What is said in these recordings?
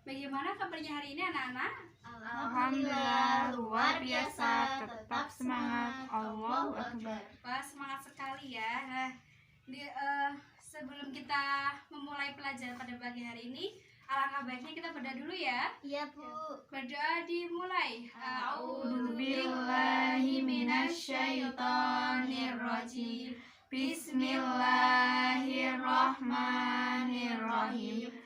Bagaimana kabarnya hari ini anak-anak? Alhamdulillah, luar biasa, tetap semangat, Allahu Akbar. Wah, semangat sekali ya. Nah, sebelum kita memulai pelajaran pada pagi hari ini, alangkah baiknya kita berdoa dulu ya. Iya, Bu. Berdoa dimulai. A'udzubillahi minasyaitonirrajim. Bismillahirrahmanirrahim.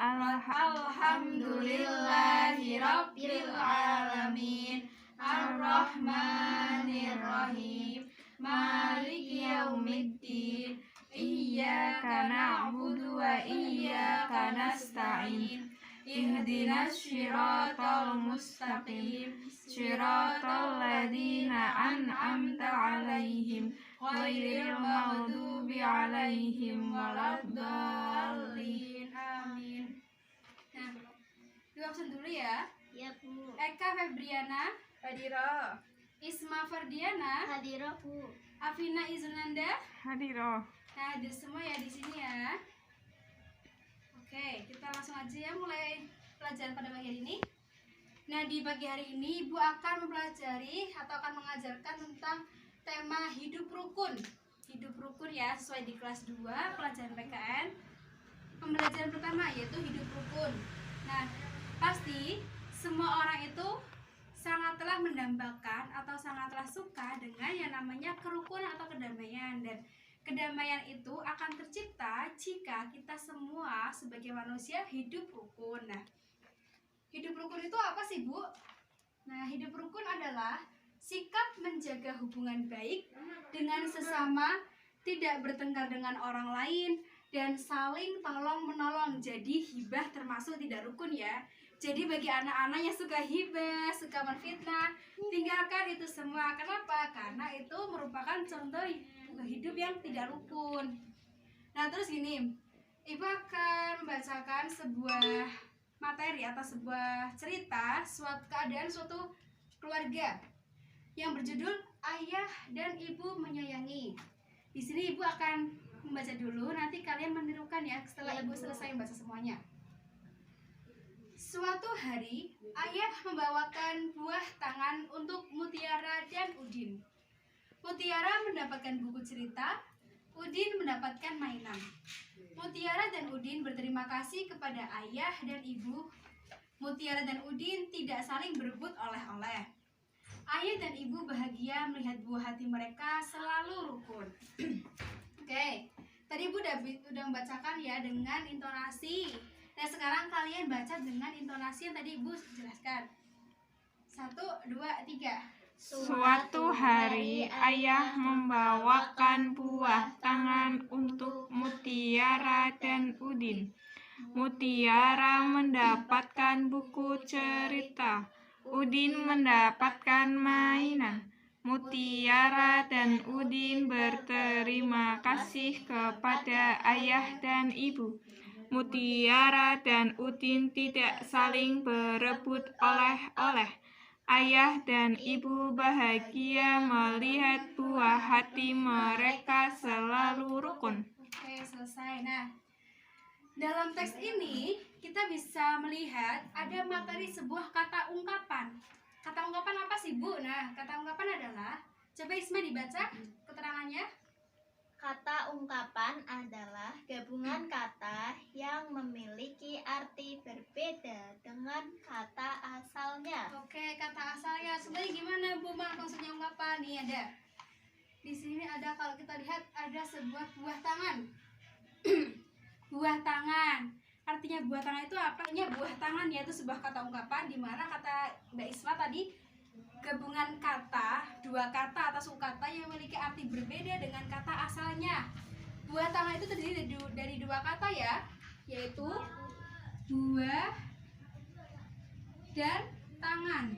Alhamdulillahi Rabbil Alamin. Ar-Rahmanir-Rahim. Maliki Yaumiddin. Iyyaka na'budu wa iyyaka nasta'in. Ihdinas syiratal mustaqim. Syiratal ladzina an'amta 'alaihim ghairil maghdubi 'alaihim waladdallin. Amin. Nah, dua absen dulu ya. Iya, Bu. Eka Febriana, Hadiro. Isma Ferdiana, Hadiro, Bu. Afina Izunanda. Hadiroh. Nah, hadir semua ya di sini ya. Oke, kita langsung aja ya mulai pelajaran pada pagi hari ini. Nah, di pagi hari ini Ibu akan mempelajari atau akan mengajarkan tentang tema hidup rukun. Hidup rukun ya, sesuai di kelas 2 pelajaran PKN. Pembelajaran pertama yaitu hidup rukun. Nah, pasti semua orang itu sangatlah mendambakan atau sangatlah suka dengan yang namanya kerukunan atau kedamaian, dan kedamaian itu akan tercipta jika kita semua sebagai manusia hidup rukun. Nah, hidup rukun itu apa sih, Bu? Nah, hidup rukun adalah sikap menjaga hubungan baik dengan sesama, tidak bertengkar dengan orang lain, dan saling tolong-menolong. Jadi hibah termasuk tidak rukun ya. Jadi bagi anak-anak yang suka hibah, suka menfitnah, tinggalkan itu semua. Kenapa? Karena itu merupakan contoh hidup yang tidak rukun. Nah, terus gini, Ibu akan membacakan sebuah materi atau sebuah cerita keadaan suatu keluarga yang berjudul Ayah dan Ibu Menyayangi. Di sini Ibu akan membaca dulu, nanti kalian menirukan ya setelah Ibu selesai membaca semuanya. Suatu hari, Ayah membawakan buah tangan untuk Mutiara dan Udin. Mutiara mendapatkan buku cerita, Udin mendapatkan mainan. Mutiara dan Udin berterima kasih kepada Ayah dan Ibu. Mutiara dan Udin tidak saling berebut oleh-oleh. Ayah dan Ibu bahagia melihat buah hati mereka selalu rukun. Oke, tadi Ibu udah membacakan ya dengan intonasi. Nah, sekarang kalian baca dengan intonasi yang tadi Ibu jelaskan. 1, 2, 3. Suatu hari ayah membawakan buah tangan untuk Mutiara dan Udin. Mutiara mendapatkan buku cerita. Udin mendapatkan mainan. Mutiara dan Udin berterima kasih kepada ayah dan ibu. Mutiara dan Udin tidak saling berebut oleh-oleh. Ayah dan ibu bahagia melihat buah hati mereka selalu rukun. Oke, selesai. Nah, dalam teks ini kita bisa melihat ada materi sebuah kata ungkapan. Kata ungkapan apa sih, Bu? Nah, kata ungkapan adalah, coba Isma dibaca keterangannya. Kata ungkapan adalah gabungan kata yang memiliki arti berbeda dengan kata asalnya. Oke, kata asalnya. Sebenarnya gimana, Bu, maksudnya ungkapan? Nih ada. Di sini ada, kalau kita lihat ada sebuah buah tangan. Buah tangan. Artinya buah tangan itu apa? Buah tangan yaitu sebuah kata ungkapan di mana kata Mbak Isma tadi gabungan kata, dua kata atau sukata yang memiliki arti berbeda dengan kata asalnya. Buah tangan itu terdiri dari dua kata ya, yaitu buah dan tangan.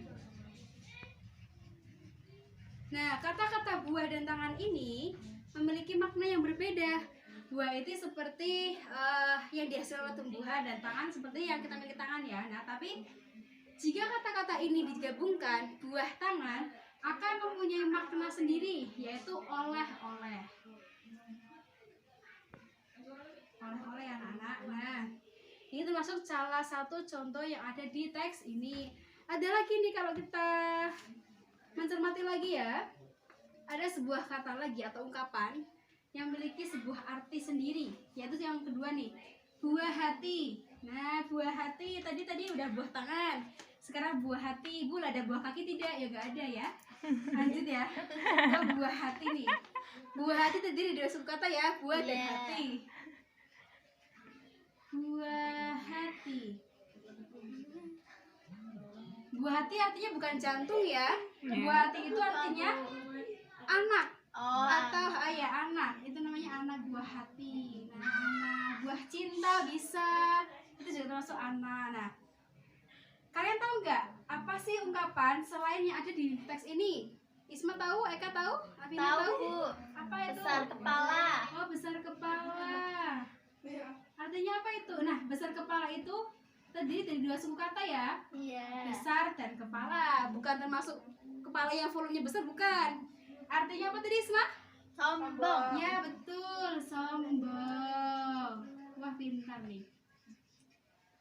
Nah, kata-kata buah dan tangan ini memiliki makna yang berbeda. Buah itu seperti yang dihasilkan oleh tumbuhan, dan tangan seperti yang kita miliki tangan ya. Nah, tapi jika kata-kata ini digabungkan, buah tangan akan mempunyai makna sendiri, yaitu oleh-oleh. Oleh-oleh anak-anak. Nah, Ini termasuk salah satu contoh yang ada di teks ini. Ada lagi nih kalau kita mencermati lagi ya. Ada sebuah kata lagi atau ungkapan yang memiliki sebuah arti sendiri, yaitu yang kedua nih, buah hati. Nah, buah hati tadi udah buah tangan. Sekarang buah hati. Ibu ada buah kaki tidak? Ya gak ada ya. Lanjut ya. Oh, buah hati nih. Buah hati terdiri dari satu kata ya, buah dan hati. Buah hati. Buah hati artinya bukan jantung ya. Buah hati itu artinya anak atau ayah anak. Itu namanya anak buah hati. Nah, anak buah cinta bisa. Itu juga termasuk anak. Nah, kalian tahu nggak apa sih ungkapan selain yang ada di teks ini? Isma tahu? Eka tahu? Afina Tahu, Bu. Apa itu? Besar kepala. Oh, besar kepala. Artinya apa itu? Nah, besar kepala itu terdiri dari dua suku kata ya. Iya. Besar dan kepala. Bukan termasuk kepala yang volumenya besar, bukan. Artinya apa tadi, Isma? Sombong. Ya, betul. Sombong. Wah, pintar nih.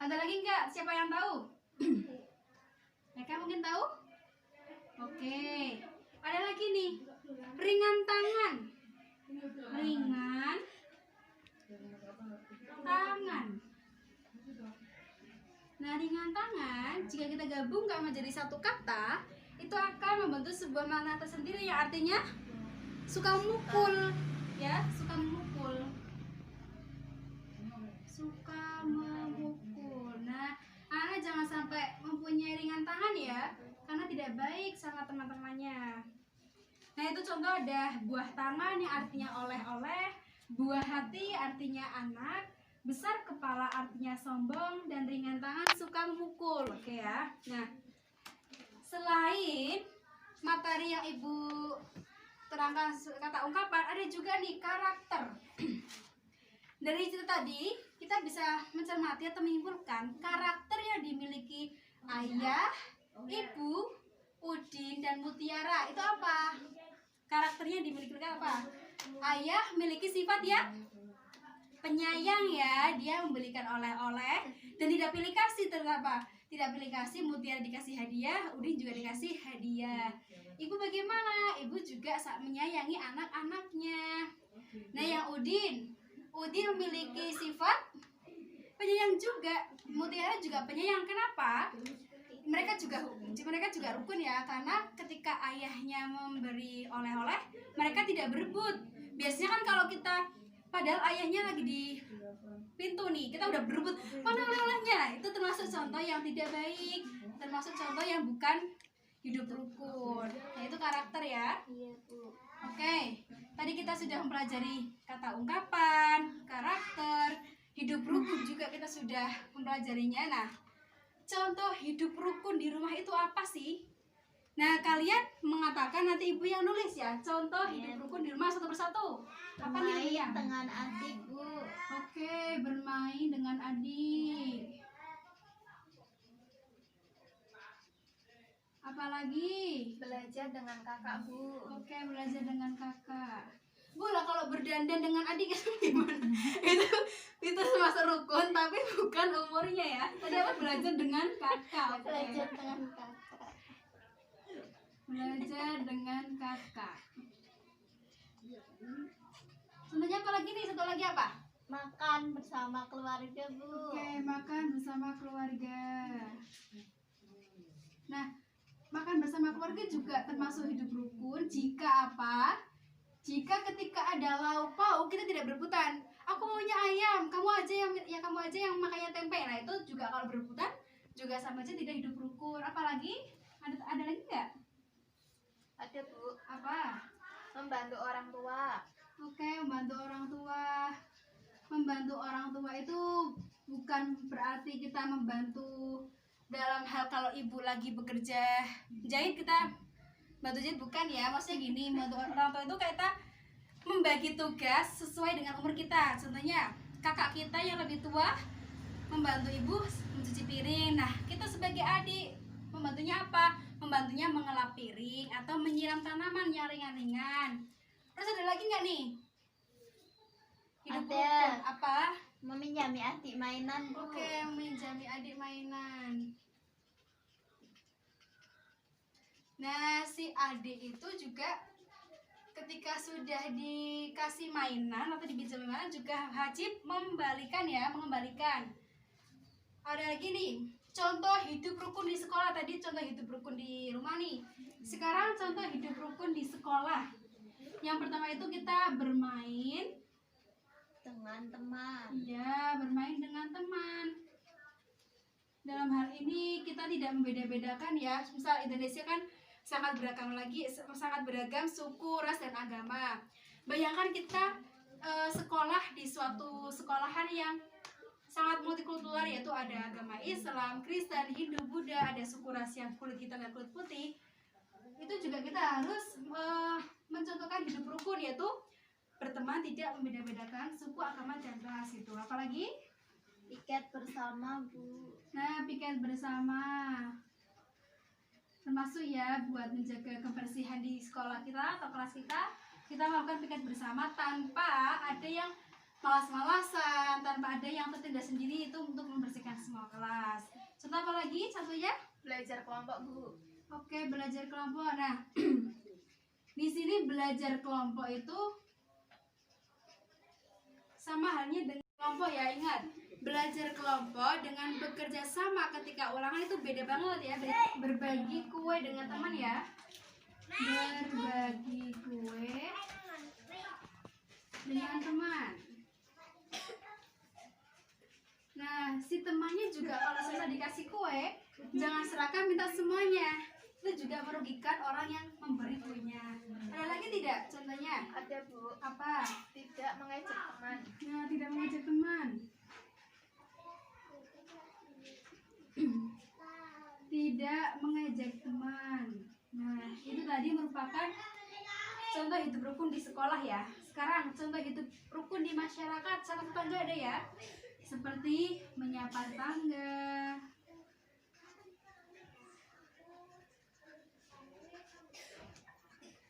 Ada lagi nggak? Siapa yang tahu? Mereka mungkin tahu? Oke. Ada lagi nih. Ringan tangan. Ringan tangan. Nah, ringan tangan jika kita gabungkan menjadi satu kata, itu akan membentuk sebuah makna tersendiri yang artinya suka memukul, ya, suka memukul. Suka memukul. Nah, anak jangan sampai mempunyai ringan tangan ya, karena tidak baik sama teman-temannya. Nah, itu contoh ada buah tangan yang artinya oleh-oleh, buah hati artinya anak, besar kepala artinya sombong, dan ringan tangan suka memukul. Oke ya. Nah, selain materi yang Ibu terangkan kata ungkapan, ada juga nih karakter. Dari cerita tadi kita bisa mencermati atau menyimpulkan karakter yang dimiliki ayah, ibu, Udin, dan Mutiara itu apa? Karakternya dimiliki apa? Ayah memiliki sifat yang penyayang ya, dia memberikan oleh-oleh dan tidak pilih kasih. Terapa? Tidak pilih kasih. Mutiara dikasih hadiah, Udin juga dikasih hadiah. Ibu bagaimana? Ibu juga menyayangi anak-anaknya. Nah, yang Udin memiliki sifat penyayang juga. Mutiara juga penyayang. Kenapa? Mereka juga rukun ya, karena ketika ayahnya memberi oleh-oleh, mereka tidak berebut. Biasanya kan kalau kita padahal ayahnya lagi di pintu nih, kita udah berebut, mana oleh-olehnya? Itu termasuk contoh yang tidak baik, termasuk contoh yang bukan hidup rukun. Nah, itu karakter ya. Iya, Bu. Oke, tadi kita sudah mempelajari kata ungkapan, karakter, hidup rukun juga kita sudah mempelajarinya. Nah, contoh hidup rukun di rumah itu apa sih? Nah, kalian mengatakan, nanti Ibu yang nulis ya. Contoh hidup rukun di rumah satu persatu. Apa nih ya? Bermain dengan adik, Bu. Oke, bermain dengan adik. Apalagi? Belajar dengan kakak, Bu. Oke, belajar dengan kakak. Bu lah, kalau berdandan dengan adik itu gimana? itu termasuk rukun tapi bukan umurnya ya. Tadi apa? Belajar dengan kakak. Oke. Belajar dengan kakak. Belajar dengan kakak. Contohnya apa lagi nih? Satu lagi apa? Makan bersama keluarga, Bu. Oke, makan bersama keluarga. Nah, makan bersama keluarga juga termasuk hidup rukun jika apa? Jika ketika ada lauk pauk kita tidak berebutan. Aku maunya ayam, kamu aja yang makannya tempe. Nah, itu juga kalau berebutan juga sama aja tidak hidup rukun. Apalagi? Ada lagi nggak? Ada, Bu. Apa? Membantu orang tua. Oke, membantu orang tua. Membantu orang tua itu bukan berarti kita membantu dalam hal kalau ibu lagi bekerja jahit kita bantu jahit, bukan ya. Maksudnya gini, membantu orang tua itu kita membagi tugas sesuai dengan umur kita. Contohnya kakak kita yang lebih tua membantu ibu mencuci piring. Nah, kita sebagai adik membantunya apa? Membantunya mengelap piring atau menyiram tanaman yang ringan-ringan. Terus ada lagi nggak nih? Hidup Ada. rukun apa? Meminjami adik mainan, Bu. Oke, meminjami adik mainan. Nah, si adik itu juga ketika sudah dikasih mainan atau dipinjam mainan juga wajib mengembalikan. Ada lagi nih, contoh hidup rukun di sekolah. Tadi contoh hidup rukun di rumah nih. Sekarang contoh hidup rukun di sekolah. Yang pertama itu kita bermain Dengan teman. ya, bermain dengan teman. Dalam hal ini kita tidak membeda-bedakan ya. Misal Indonesia kan sangat beragam suku, ras dan agama. Bayangkan kita sekolah di suatu sekolahan yang sangat multikultural, yaitu ada agama Islam, Kristen, Hindu, Buddha, ada suku ras yang kulit hitam dan kulit putih. Itu juga kita harus mencontohkan hidup rukun, yaitu berteman tidak membeda-bedakan suku, agama dan ras itu. Apalagi Piket bersama, Bu. nah, piket bersama termasuk ya buat menjaga kebersihan di sekolah kita atau kelas kita. Kita melakukan piket bersama tanpa ada yang malas-malasan, tanpa ada yang tertindas sendiri, itu untuk membersihkan semua kelas. Contoh apa lagi? Contohnya Belajar kelompok, Bu. oke, belajar kelompok. Nah, di sini belajar kelompok itu sama halnya dengan kelompok ya. Ingat, belajar kelompok dengan bekerja sama ketika ulangan itu beda banget ya. Berbagi kue dengan teman ya. Berbagi kue dengan teman. Nah, si temannya juga kalau susah dikasih kue, jangan serahkan minta semuanya. Itu juga merugikan orang yang memberi kuenya. Ada lagi tidak contohnya? Ada, Bu. Apa? Tidak mengejek teman. Nah, tidak mengejek teman. Tidak mengejek teman. Nah, itu tadi merupakan contoh hidup rukun di sekolah ya. Sekarang contoh hidup rukun di masyarakat. Satu tetangga ada ya. Seperti menyapa tetangga,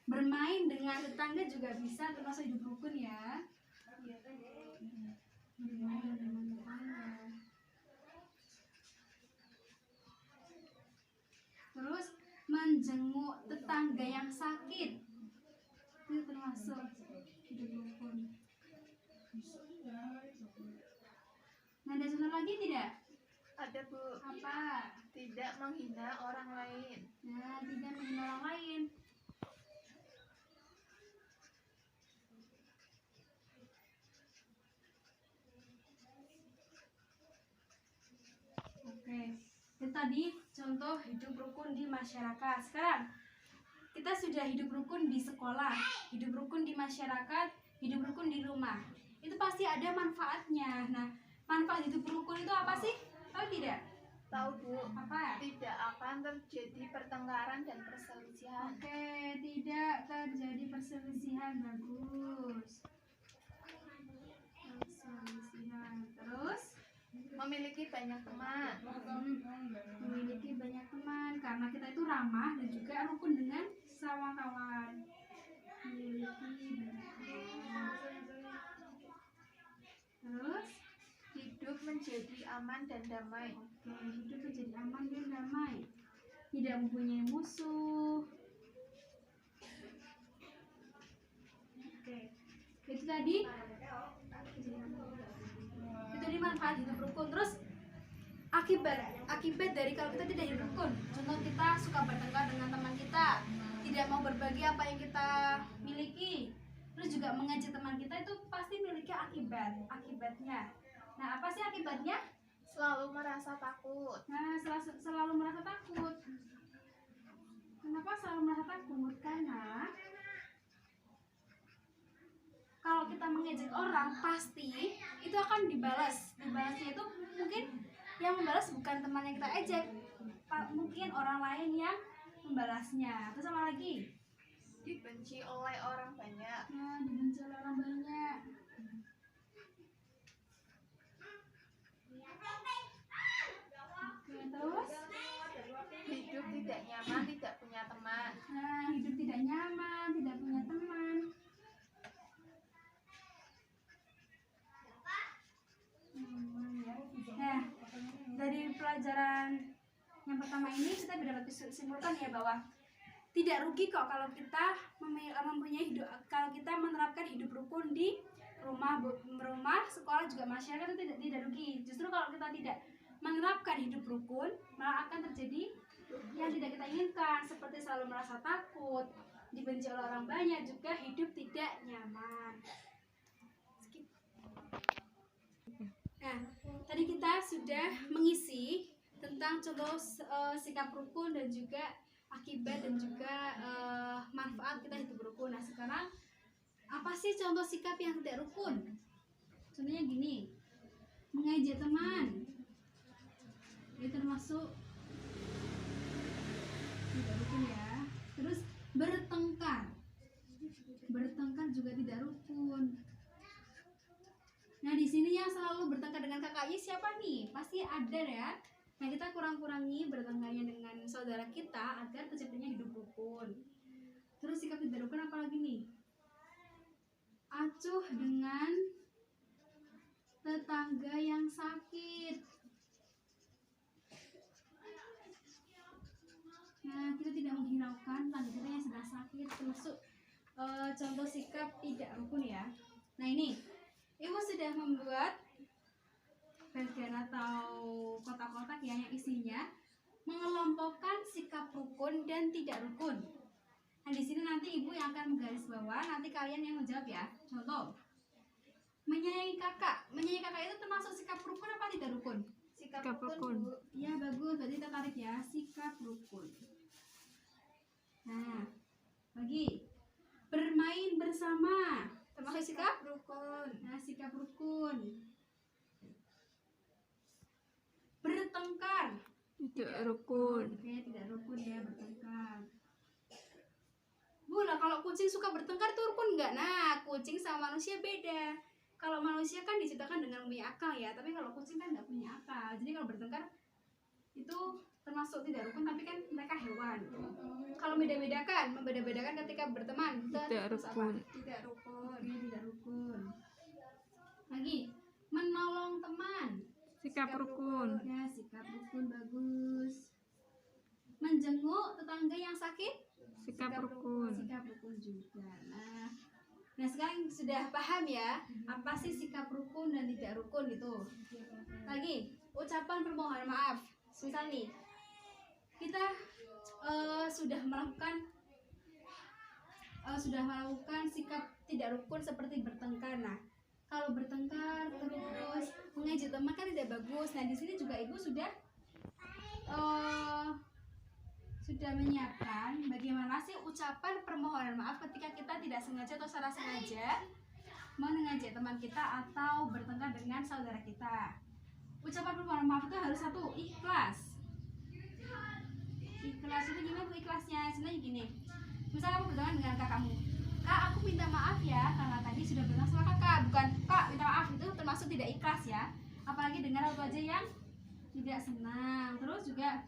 bermain dengan tetangga juga bisa termasuk hidup rukun ya. Bermain dengan tetangga. Terus menjenguk tetangga yang sakit itu termasuk hidup rukun. Nah, ada contoh lagi tidak? Ada, Bu. Apa? Tidak menghina orang lain. Nah, tidak menghina orang lain. Oke, itu tadi contoh hidup rukun di masyarakat. Sekarang kita sudah hidup rukun di sekolah, hidup rukun di masyarakat, hidup rukun di rumah. Itu pasti ada manfaatnya. Nah, manfaat hidup rukun itu apa sih? Tahu tidak? Tahu, Bu. Apa? Tidak akan terjadi pertengkaran dan perselisihan. Oke, tidak terjadi perselisihan. Bagus. Perselisihan. Terus Memiliki banyak teman. memiliki banyak teman karena kita itu ramah dan juga rukun dengan sesama kawan. Memiliki banyak teman. Terus Hidup menjadi aman dan damai. hidup menjadi aman dan damai. Tidak mempunyai musuh. Oke, itu tadi manfaat hidup rukun. Terus akibat dari kalau kita tidak hidup rukun, contoh kita suka bertengkar dengan teman kita, tidak mau berbagi apa yang kita miliki, terus juga mengejek teman kita, itu pasti memiliki akibatnya. Nah, apa sih akibatnya? Selalu merasa takut. Nah, selalu merasa takut. Kenapa selalu merasa takut? Karena kalau kita mengejek orang, pasti itu akan dibalas. Dibalasnya itu mungkin yang membalas bukan teman yang kita ejek, mungkin orang lain yang membalasnya. Terus apa lagi? Dibenci oleh orang banyak. Nah, dibenci oleh orang banyak. Oke, terus Hidup tidak nyaman, tidak punya teman. nah, hidup tidak nyaman, tidak punya teman. pertama ini kita dapat simpulkan ya bahwa tidak rugi kok kalau kita mempunyai kalau kita menerapkan hidup rukun di rumah, sekolah juga masyarakat itu tidak rugi. Justru kalau kita tidak menerapkan hidup rukun, malah akan terjadi yang tidak kita inginkan, seperti selalu merasa takut, dibenci oleh orang banyak, juga hidup tidak nyaman. Nah, tadi kita sudah mengisi tentang contoh sikap rukun dan juga akibat dan juga manfaat kita hidup rukun. Nah, sekarang apa sih contoh sikap yang tidak rukun? Contohnya gini, mengejek teman, ini termasuk tidak rukun ya. Terus bertengkar juga tidak rukun. Nah, di sini yang selalu bertengkar dengan kakaknya siapa nih? Pasti ada ya. Nah, kita kurang-kurangi bertengkarnya dengan saudara kita agar terciptanya hidup rukun. Terus sikap tidak rukun apa lagi nih? Acuh dengan tetangga yang sakit. Nah, kita tidak menghiraukan tetangga kita yang sedang sakit, termasuk contoh sikap tidak rukun ya. Nah, ini Ibu sudah membuat bagian atau kotak-kotak ya, yang isinya mengelompokkan sikap rukun dan tidak rukun. Nah, di sini nanti Ibu yang akan menggaris bawah, nanti kalian yang menjawab ya. Contoh, menyayangi kakak. Menyayangi kakak itu termasuk sikap rukun apa tidak rukun? Sikap rukun. Ya, bagus, berarti kita tarik ya, sikap rukun. Nah, lagi bermain bersama termasuk sikap rukun. Nah, sikap rukun. Bertengkar Tidak rukun. Oke, tidak rukun ya, bertengkar. Bu, lah kalau kucing suka bertengkar itu rukun nggak? Nah, kucing sama manusia beda. Kalau manusia kan diciptakan dengan punya akal ya, tapi kalau kucing kan nggak punya akal. Jadi kalau bertengkar itu termasuk tidak rukun, tapi kan mereka hewan. Kalau membeda-bedakan ketika berteman, Tidak rukun. Tidak rukun. Oke, tidak rukun. Lagi, menolong teman. Sikap rukun. Ya, sikap rukun, bagus. Menjenguk tetangga yang sakit. Sikap rukun. Sikap rukun juga. Nah, sekarang sudah paham ya apa sih sikap rukun dan tidak rukun itu. Lagi, ucapan permohonan maaf. Misal nih, kita sudah melakukan sikap tidak rukun seperti bertengkar. Nah, kalau bertengkar terus mengejek teman kan tidak bagus. Nah, di sini juga Ibu sudah menyiapkan bagaimana sih ucapan permohonan maaf ketika kita tidak sengaja atau secara sengaja mengejek teman kita atau bertengkar dengan saudara kita. Ucapan permohonan maaf itu harus satu, ikhlas. Ikhlas itu gimana Bu ikhlasnya? Sebenarnya gini, misalnya kamu bertengkar dengan kakakmu, Kak, aku minta maaf ya karena tadi sudah bertengkar sama kakak. Bukan, Kak, minta maaf, itu termasuk tidak ikhlas ya. Apalagi dengan raut wajah yang tidak senang. Terus juga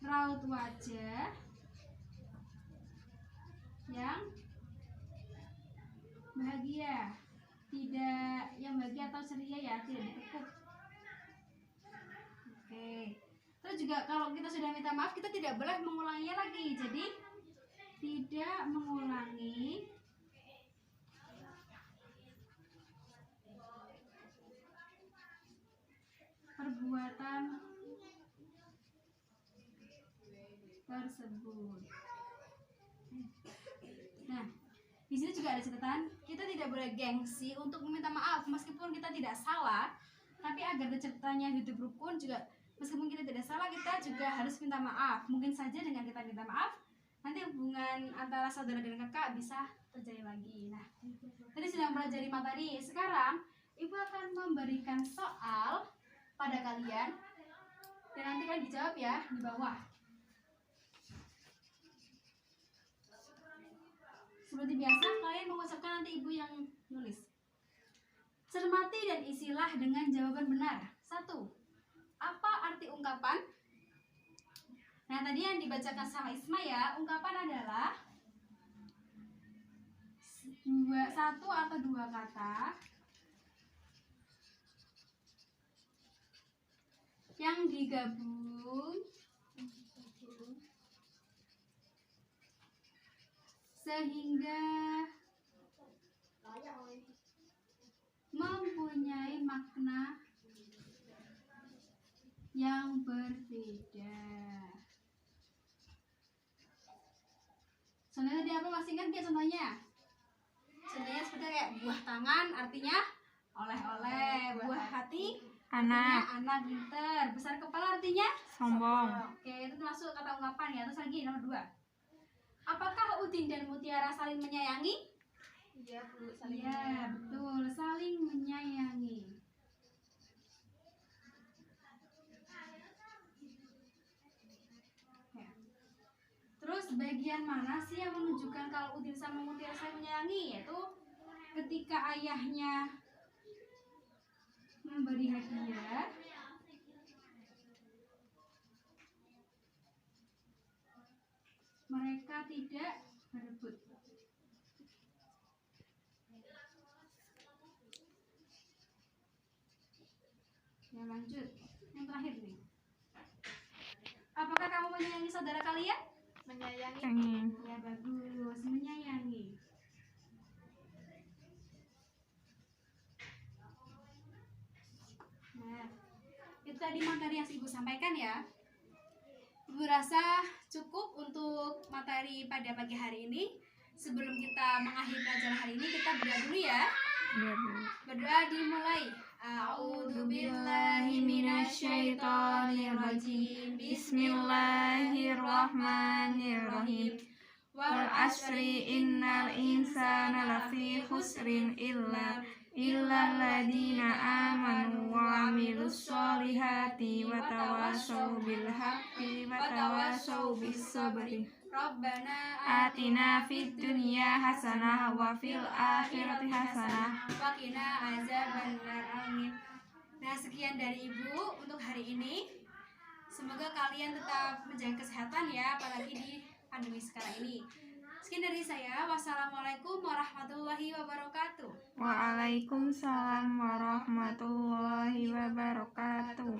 raut wajah yang bahagia, tidak yang bahagia atau ceria ya, tidak ditekuk. Oke. Terus juga kalau kita sudah minta maaf, kita tidak boleh mengulanginya lagi. Jadi tidak mengulangi perbuatan tersebut. Nah, di sini juga ada catatan, kita tidak boleh gengsi untuk meminta maaf meskipun kita tidak salah, tapi agar terciptanya hidup rukun juga meskipun kita tidak salah, kita juga harus minta maaf. Mungkin saja dengan kita minta maaf, nanti hubungan antara saudara dan kakak bisa terjadi lagi. Nah, tadi sudah mempelajari materi. Sekarang Ibu akan memberikan soal pada kalian dan nanti kalian dijawab ya di bawah. Seperti biasa, kalian mengucapkan, nanti Ibu yang nulis. Cermati dan isilah dengan jawaban benar. 1. Apa arti ungkapan? Nah, tadi yang dibacakan sama Isma ya, ungkapan adalah satu atau dua kata yang digabung sehingga mempunyai makna yang berbeda. Contohnya tadi apa, masih ingat nggak contohnya? Contohnya seperti kayak buah tangan artinya oleh-oleh, buah hati artinya Anak. anak pinter, besar kepala artinya Sombong. Oke, itu masuk kata ungkapan ya. Terus lagi nomor 2. Apakah Udin dan Mutiara saling menyayangi? Iya Bu, saling Iya, menyayangi. betul, saling menyayangi. Ya. Terus bagian mana sih yang menunjukkan kalau Udin sama Mutiara saling menyayangi? Yaitu ketika ayahnya memberi hadiah, mereka tidak berebut. Ya, lanjut. Yang terakhir nih. Apakah kamu menyayangi saudara kalian? Menyayangi. Angin. Ya, bagus, menyayangi. Nah, itu tadi materi yang Ibu sampaikan ya. Ibu rasa cukup untuk materi pada pagi hari ini. Sebelum kita mengakhiri pelajaran hari ini, kita berdoa dulu ya. Biar dulu. Berdoa dimulai. A'udzubillahi minasyaitonirrajim. Bismillahirrahmanirrahim. Wal asri innal insana lafi khusrin illa ladina amanu wa amilus solihati wa tawasau bil haqqi wa tawasau bis sabri. Rabbana Atina fid dunya hasanah wa fil akhirati hasanah. wa qina azabannar. Amin. Nah, sekian dari Ibu untuk hari ini. Semoga kalian tetap menjaga kesehatan ya, apalagi di pandemi sekarang ini. Sekian dari saya. Wassalamualaikum warahmatullahi wabarakatuh. Waalaikumsalam warahmatullahi wabarakatuh.